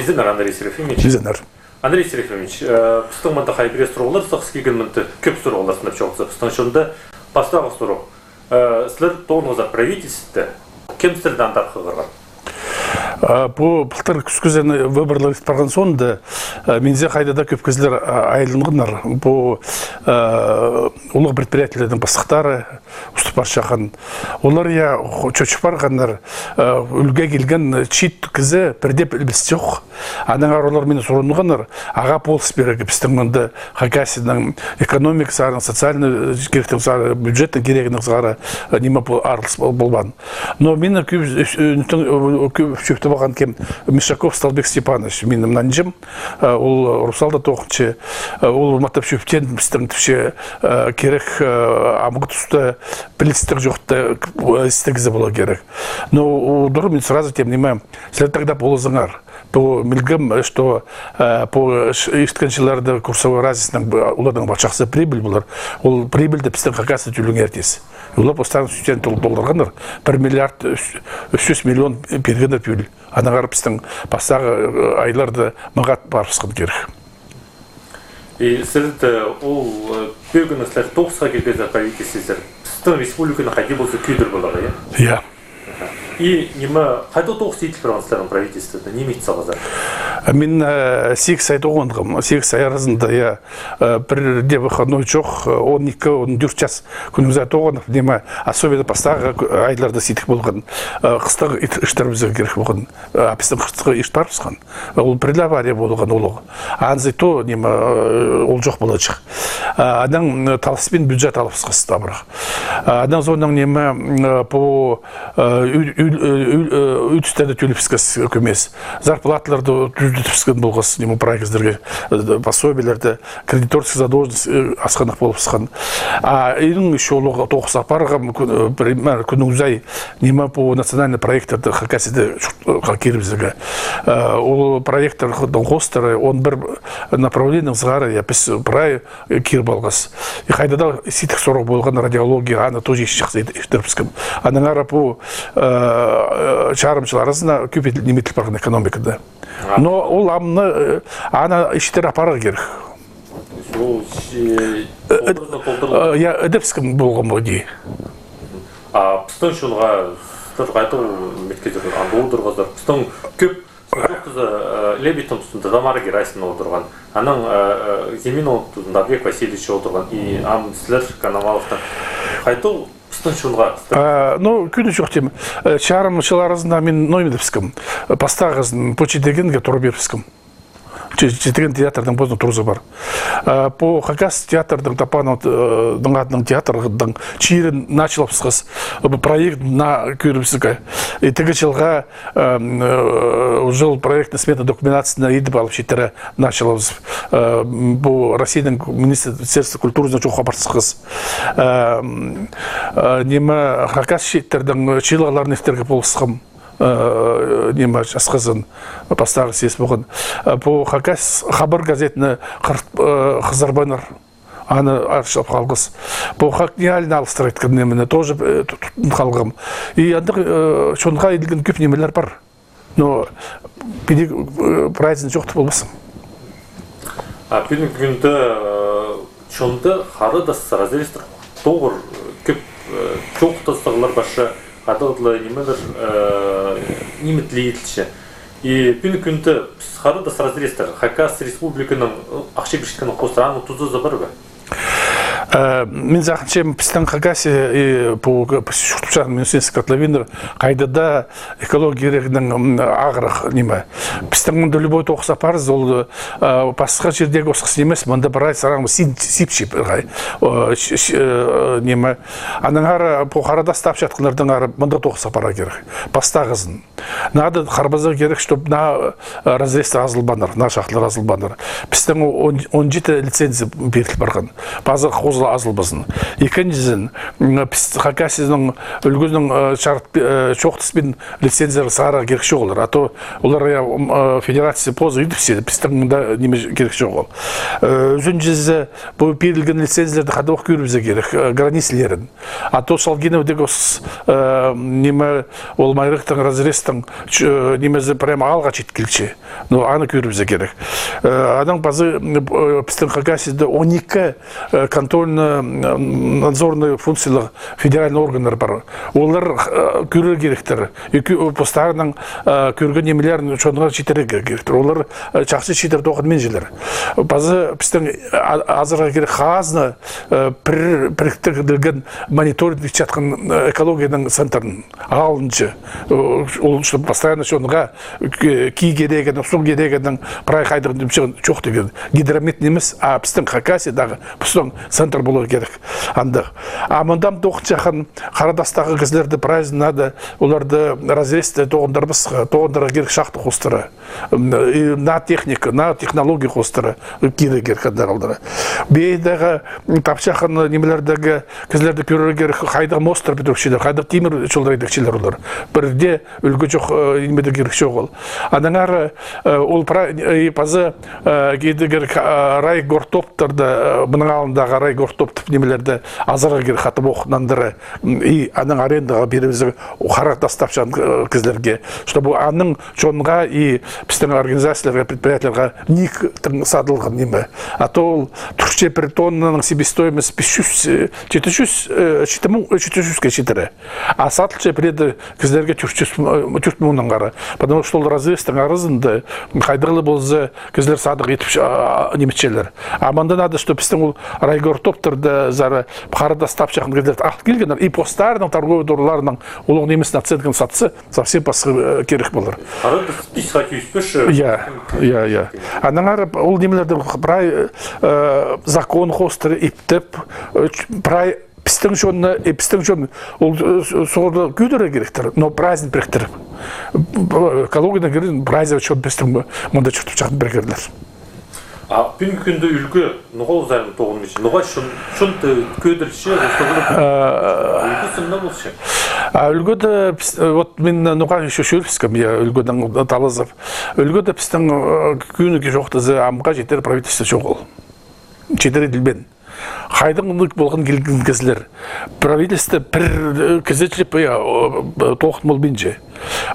Изенер Андрей Серафимович. Изенер. Андрей Серафимович, пустың мында хайберес тұрғылар, сақс келген мінті көп тұрғылар сынап жоғызы. Пустың шонда пастағы сұру. Сілер тоғынғызар правительсті кем сілерді антарқы қырған? Бұл бұлтар күскізен выборлар барған соңында менде қайдада көп көзлер айылынғынар. Бұл ұлық предприятиялардың бастықтары ұстыпар шақан. Олар чөчіп барғандар үлге келген чит кізі бірдеп білбісті жоқ. Анаңар олар мені сұрынғандар аға полыс берегі біздің мұнды Хакасияның экономик сағырын, социальный керектің сағыры, бюджеттің керегінің сағыры неме арылыс болбан. Но мені көп шөпті болған кем Мишаков Сталбек Степанович менің нанжым, ол Русалда тоқыншы, ол ұлматтап шөптен біздің түпше керек амғы тұсты білістік жоқты істігізі бола керек. Но дұры мен сразу тем неме, сілер тогда болызыңар. По мильгам, что по исканчиларды курсовой разисінің ұладың бачақсы прибыль болар, ол прибыльді біздің Хакасия түлің ертес. Олар постарын $100 долларғандар, 1 миллиард 300 миллион бергендер пүйіл. Анағар біздің бастағы айларды мағат барысқын керек. Сілді ол бөгіністер 9-ға келгендер правительсіздер, біздің республиканы қайде болса күйдір болар, иә? И неме қайда 9 сейтіл бірғаныстарын правительствода, неме етсағызар? Мен 8 ай тоғындығым, 8 ай арасында бірде выходной жоқ, 12-14 час күнімізі тоғындық, неме особенно бастағы айларды сейтік болған, қыстағы іштарымызға керек болған, біздің қыстығы ішт барбысқан, ол бірді авария болған олығы. Анзай то неме ол жоқ болачық. Адан талыспен бюджет алыпсыз табырақ. Адан зонның неме по үйтістері төліпсіз көмес. Зарплатыларды түпсізген болғыз, нему проектіздерге пособиелерді, кредиторский задолженность асқанық болып сыған. Үйдің еще олығы тоқыс апарғам күнің ұзай нема по национальный проекттарды Хакасияда керімізігі. Ол проекттардың қостары, он бір направлениялық зғары, біз прай кер болғыз. Қайдада сетік сорық болған радиология, ана тоже шықсы ештіріпсізген. Аның ара по чарымшыл арасында көп неметіл барған экономикада. Но ол ана іштер апарға керек. Әдепсікім болған бұлды. Пыстың шылға қайтыл меткезер аңды олдырғыздар. Пыстың көп жоқтызы лебетім тұсында Тамара Герасина олдырған. Аның Земин олдырғанда Бек Васильевич олдырған. И ам сілер Канамаловтан қайтыл Ну, күні жоқ дейм. Чарымшыл арасында мен ноймедіпскім. Пастағызын почетегенге тұры беріпскім. Четеген театрдың бозын тұрызы бар. По Хакас театрдың тапаның адының театрдың чиірін началапсыз проект на көріпсігі. Тегі жылға жыл проектный смета документациясына едіп алып шеттері началапсыз. Бұл Россияның Министерство культурызына жоқ қабарсыз. Немі Хакас шеттердің чилғаларын ефтерге болысқым. Нема жасқызын бастағы сес болған. Бұл Хакас хабар газетіні Қызарбанар аны аршып қалғыз. Бұл хақ неалін алыстыр еткім немені тоже тұтын қалғым. И андық шонға еділген көп немелер бар. Но бейді прайзын жоқты болмасын. Бейдің күнді шонды қары да разрестір тоғыр көп жоқтастығылар башы Адылы немелер неметлі етілші. И пүні күнді қары да разрестір. Хакас республиканың ақшы біршіткінің қостыраны тұзызы бар ба? Мен жақыншем біздің Хакасия по шүртіпшағын Министерство котловинер қайдада экология керегінің ағырық неме. Біздің мұнда любой тоқса парыз, ол басқа жердегі осқыс немес, мұнда бір ай сараңы сипшіп неме. Аның ары по қарада стап жатқылардың ары мұнда тоқса пара керек. Бастағызын. Нады қарбазы керек, чтобы на разресті азылбаныр, на шақлар азылбаныр. Біздің 17 лицензия беріліп барған. Базы қозылы азылбасын. Екіншізін, Хакасияның үлгізінің шоқтыспен лицензияғы сағара керек жоқ олар. А то олар федерация позы үйдіпсе, біздің мұнда неме керек жоқ ол. Үзіншізі, бұл берілген лицензияларды қады оқ көрімізі керек, границелерін. А то Шалгиновдегі неме ол майрықтың разрестің пыстың немезе прямо алға жеткілче. Но аны көрімізі керек. Адан базы пыстың Хакасияда 12 контрольно-надзорный функциялы федеральный органдар бар. Олар көрі керектер. Постарының көрген немелерін шонға жетері керектер. Олар жақсы жетер тоқыдмен желер. Базы пыстың азырға керек қағазны біріктірген мониторинг жатқан экологияның центрін алыншы. Ол үшін постоянно шонға ки кереген, ұсың керегенің прай қайдығын жоқ деген. Гидромет немес, а пістің Хакасиядағы пістің центр болу керек. Андық. А мұндам тоқын жақын қарадастағы кізлерді прайзынады, оларды разресті тоғындарға керек шақты қостыры. На техника, на технология қостыры кейді керек қандағылдары. Бейдегі тапшақын немелердегі кізлерді көрері керек қайдағы мостыр бітірікшелер, қайдағы темір жолдар едекшелер олар. Бірде үлгі жоқ немеді керек жоқ ол. Анаңары ол пазы кейді керек рай гортоптарды, бұның алындағы рай гортоптып немелерді азарға керек қатып оқынандыры и аның арендаға берімізі қарақ дастап жан кізлерге. Чтобы аның жонға и біздің организацияларға, предприятияларға никтің садылған неме. А то ол түрше бір тоннаның себестоимость 700-ке жетірі. А сатылшы біреді кізлерге 400 мыңнан қары. Потому что ол развестің арызынды қайдығылы болзы кізлер садық етіп неметшелер. А манда надо, что біздің ол райгортоптарды зары қарада стап жақын кізлерді ақыл келгендер. И постарының торговый дорларының олың немесін оценкін сатсы совсем басқа керек болыр. Арады списқа күйіспеш? Я. Анаңар ол немелерді прай закон қостыры иптіп, прай пістің жонны ол соғырды көдірі керектір, но праздник біріктір. Экологияна керін праздник шон пістің мұнда чүртіп жақын біргерлер. А бүгінгі күнді үлгі нұғал зайын тоғынмеші? Нұға шынты көдірші, үлгі сымна болшы? Үлгіді, вот мен нұға еще шөліскім, үлгідің талызып. Үлгіді пістің күніге жоқтызы амға жетер правительство жоқ ол. Жетер еділбен. Қайдың болған келген кізілер. Правительство бір кізетіліп тоқыт мол бенже.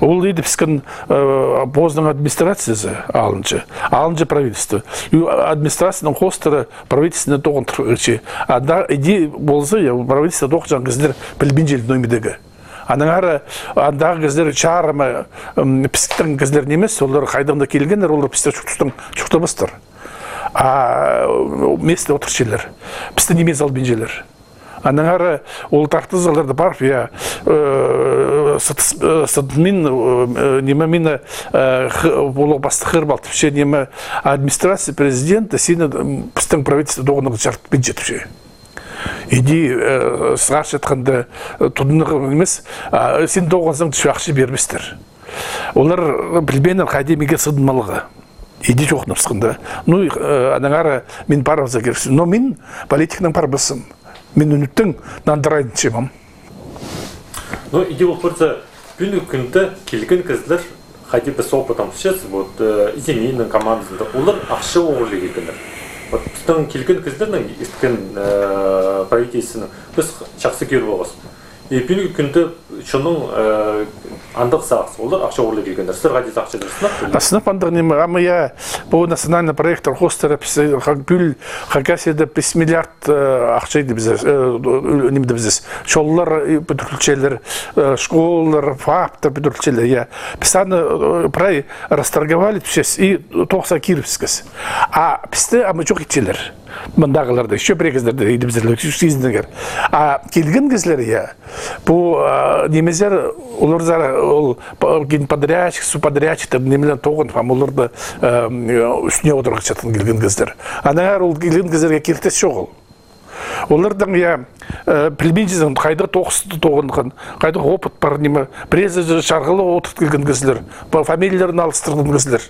Ол дейді піскен бозның администрациясы алыншы правительство. Администрацияның қостыры правительствоны тоғын тұрғычы. Ада иди болзы, правительство тоқыт жаң кізілер білбенжелі нөмедегі. Анаңары андағы кізілер чарымы пісіктің кізілер немес, олар қайдыңда келгендер, олар пістер шұқтымыстыр. Месте отыршелер, пісті немез албенжелер. Анаңары ол тартызаларды бар, сыдымын немемені болу басты қырбалтып ше, неме администрация президенті сені пістің правительство доғынығы жартпен жетіп ше. Иди сығаршы етқанды тұдынығы емес, сен доғынсың түші ақшы берместер. Олар білбенер қайдемеге сыдымалығы. Иди жоқ напсықында. Ну, анаңары мен парымыза керексін. Но мен политикның парбысым. Мен үніттің нандырайын чемам. Ну, иди ол көрді, бүгінгі күнді келген кізлер қайде біз опытам түсес, изенейінің командасында. Олар ақшы оғырлы келгендер. Біздің келген кіздердің естіген правительствоның біз жақсы көріп оғыз. Бүгінгі күнді шының андық сағыз, олар ақша оғырлы келгендер. Сыр ғадет ақша дұрсынақ? Сынып андық неме, ама я по национальный проекттар қостыры бүл Хакасияда 5 миллиард ақшайды немді біздес. Шолылар бүдірілчелер, школалар, фаптар бүдірілчелер. Біз аны прай расторговали түшес и тоқса киріпсіз. А бізді ама жоқ етчелер. Мұндағыларды, еще бір кездерді едіміздерлер, сезіндігер. А келген кезлер, бұл немезер, олар подрядчик, суподрядчик, немелер тоғын, оларды үстіне отырғы жатын келген кездер. Анағар ол келген кездерге келтес жоғыл. Олардан білмейсің, қайдағы тоқысты тоғынған, қайдағы опыт бар, презі шарғылы отырт келген кездер, фамилияларын алыстырған кездер.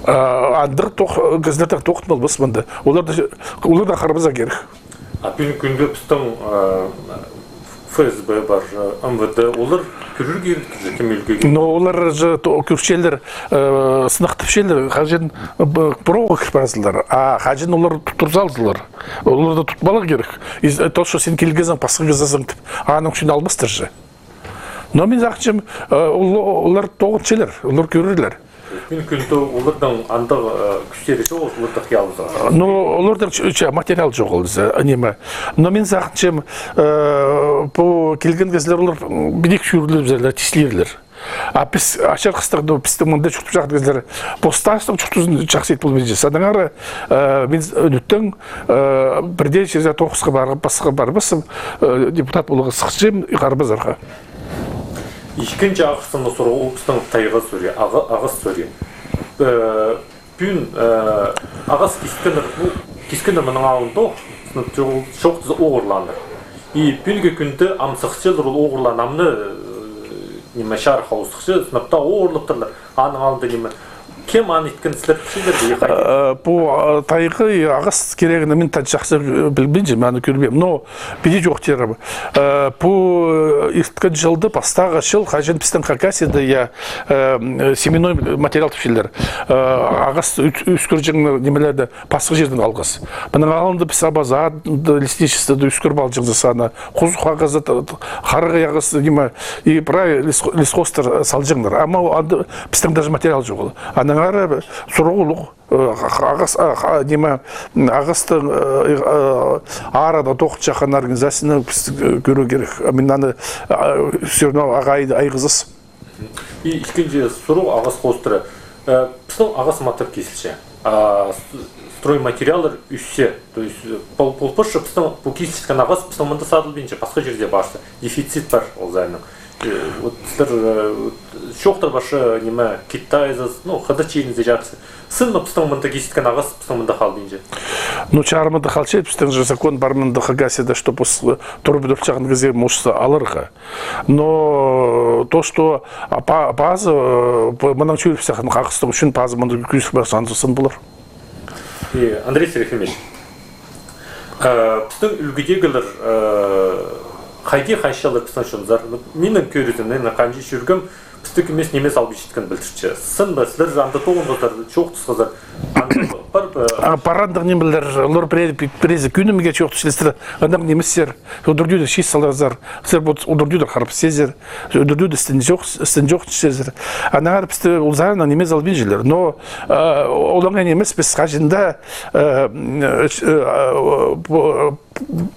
Андыр кізлердің тоқытын болбас мұнда. Олар да қарымыза керек. Бүгінгі күнгі біздің ФСБ бар, МВД, олар көрір керек кем өлкеге? Олар көршелер, сынақтыпшелер, қажен бұроға кірпазылар, қажен олар тұрзалдылар. Олар да тұтмалы керек. То, что сен келгезің, пасқы кезазың, аның үшін албастыр же. Но мен зақчым, олар тоғытшылар, олар көрерлер. Мен күнді олардан андық күштері жоқ, оларды қиялымызға. Но оларда материал жоқ олды, неме. Но мен зақчым, по келген кездер олар бедек шүріліп тесілерлер. А біз ашар қыстырды, біздің мұнда жұқтып жақты кездер, постастың жұқтызын жақсы етіп болмайды. Садан ары, мен үніттің бірде жерде тоқысқа барып, басқа барбысым, депутат болуға сықшым, қарбыз арға. Ишкенче ағыстың сұры олпыстың тайға сөре, ағыс сөре. Бүн ағыс кескендер мұның ауында шоқтызы оғырланыр. И бүнге күнді амсықшылыр ол оғырланамны неме шар қауысықшы, сыныпта оғырлықтырлар. Аның алында неме кем аны еткен сілер пішілер бейі қайды? Бұл тайғы ағыс керегіні мен тән жақсы білбейінже, мәні көрмеймін. Но бейде жоқ терім. Бұл ерткен жылды бастағы жыл қажен пістің қақаседі я семеной материал түпшілер. Ағыс үскір жыңны немелерді пасқы жердің алғыз. Бұның алынды піс абазады, лесничестводы үскір бал жыңзы саны, құзы қағызы, қарығы ағыз, и прай лесхостер сал жыңдар. Ама пістің даже материал жоқ. Аңары сұрғылық ағыстың арада тоқыт жаққан организацияны көру керек. Мен аны сөріне ағайды айғызыз. Ишкенже сұру ағыс қостыры. Пістің ағыс матыр кесілші. Стройматериалдар үссе. То есть, полпышы пістің бұл кесілшкен ағыс пістің мұнда садыл бейінше. Басқа жерде башты. Дефицит бар ол зайының. Вот шоқтар башы неме Китайзыз, қыды чейінізде жақсы. Сын пістің мұнда кесіткен ағас пістің мұнда қал дейінже? Чармында қалчайды, пістің же закон бармында қагаседа, что тұрып өтчағын кезе мұшысы алырға. Но то, что базы, мұнан чөйіп сақын қақыстық үшін базы мұнда күресік бар сансын бұлыр. Андрей Серафимович, пістің үлгідегілер қайде қайшалар пістің шынызар? Менің көрітімнен қанжы жүргім, пістік емес немес алып жеткен білдірші. Сын ба, сілер жанды тоғындықтар, чоқ тұсқызар. Парандық немелер, лор презі күнімге чоқ тұсылыстыр, андақ неместер, ұдырдүйді ши салазар, сілер бұл ұдырдүйді қарып сезер, ұдырдүйді істін жоқ сезер. Анағар пісті ұлзарына немес алып бейжілер. Но олаңа немес біз қажында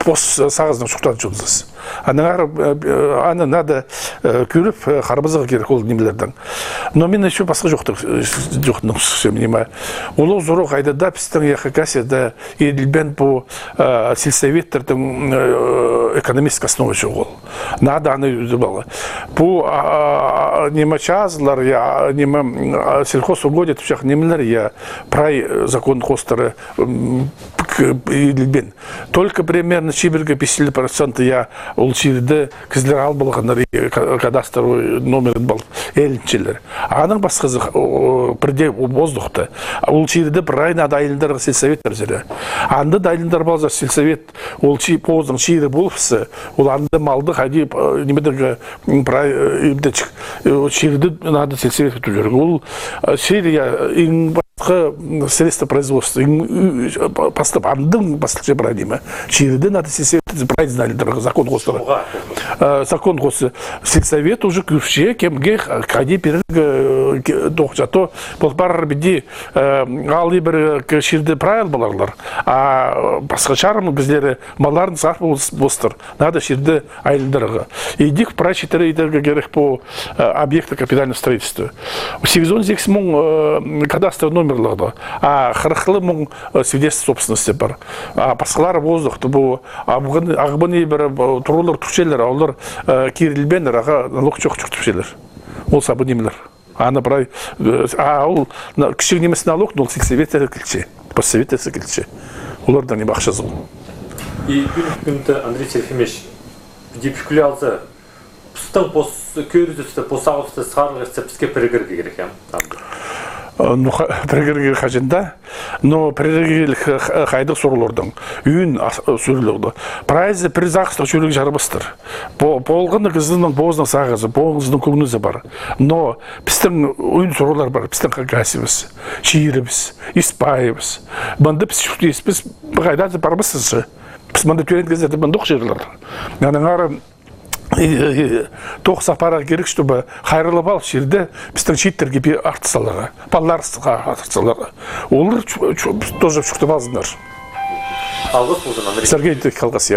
пос сағыздың шуқтан жонсыз. Аны нады көріп қарбызығы керек ол немелердің. Но мен еще басқа жоқтың сөмінема. Олы зору қайдада пістің яқықасияда еділбен бұл сельсоветтердің экономистік основы жоқ ол. Нады аны өзі балы. Бұл нема чазылар, нема сельхоз угодет však немелер, прай закон қостары еділбен. Только примерно 50% я улчирді кізлер ал болғандар кадастровый номер был еліншелер. Аның басқызы бірде боздықты. Улчирді бір айна дайылдарға сельсоветтер зірі. Анды дайылдар болса сельсовет улчи поздың шиірі болыпсы, ол анды малды қайди немедергі шиірді нады сельсовет күтіп жүргі. Ол шиірі средства производства постап андың басқаша парадигма. Шиірді надо сельсовет правильно закон қостыры. Закон қосы сельсовет уже күрше кемге қайди перергі тоқжато бұл бар беде алы бір шиірді правил боларлар. А басқа шарым біздері маларын сақ болыстыр. Надо шиірді айлындырығы. Идік прачетері едергі керек по объекта капитального строительства. 818 мың кадастр номерларды. А 40 мың свидетельств собственности бар. А басқалары воздухты бұл ағыбыны бір тұрулар түпшелер, олар керілбенер, аға налог жоқ түпшелер. Ол сабы немелер. Аны бірай, ол кішік немес налог, ол сельсоветтері кілче, постсоветтері кілче. Олардан не бақша зыл. И күнді Андрей Серафимович, депекулялзы, пұстың көрізісті, посағысты, сағырғысты піске перегірге керек, Прегергер хажында, но прегергер хайдық сұрылырдың, үйін сүрілірді. Прайзы призақыстық жүрек жарбыстыр. Болғаны кізінің боздың сағызы, боздың көңінізі бар. Но пістің үйін сұрылар бар, пістің қағасыбыз, шиірібіз, испайыбыз. Бұнды біз қайдаты барбысызы. Біз мұнды көрен кездерді бұндық жерлер. Яның ары тоқ сапарға керек, чтобы хайырлы бал жерде біздің шеттерге артысаларға, балларысыға артысаларға. Олар тоже шүкті балзындар. Алғыс болсын, Андрей. Сергей Калгас,